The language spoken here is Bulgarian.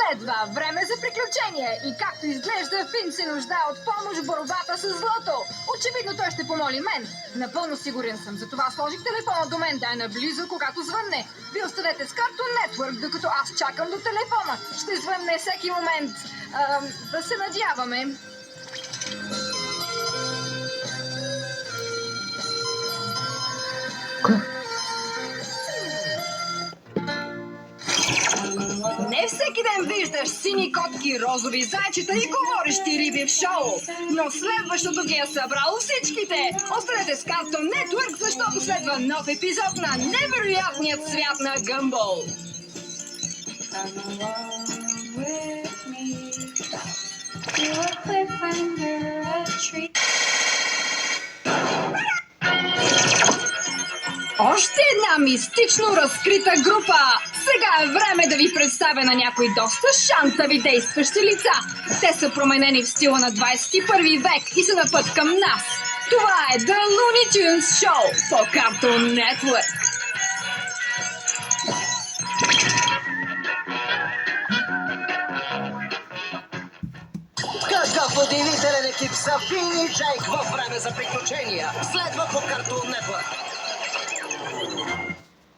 Следва време за приключение и както изглежда, Фин се нуждае от помощ в борбата с злото. Очевидно той ще помоли мен. Напълно сигурен съм. Затова сложих телефона до мен да е наблизо, когато звънне. Вие останете с Cartoon Network, докато аз чакам до телефона. Ще звънне всеки момент. Да се надяваме. Не всеки ден виждаш сини котки, розови зайчета и говорещи риби в шоу. Но следващото ги е събрало всичките. Останете с Cartoon Network, защото следва нов епизод на невероятният свят на Гъмбъл. Още една мистично разкрита група. Сега е време да ви представя на някои доста шантави действащи лица. Те са променени в стила на 21 век и са на път към нас. Това е The Looney Tunes Show по Cartoon Network. Какъв удивителен екип са Фин и Джейк във време за приключения. Следва по Cartoon Network.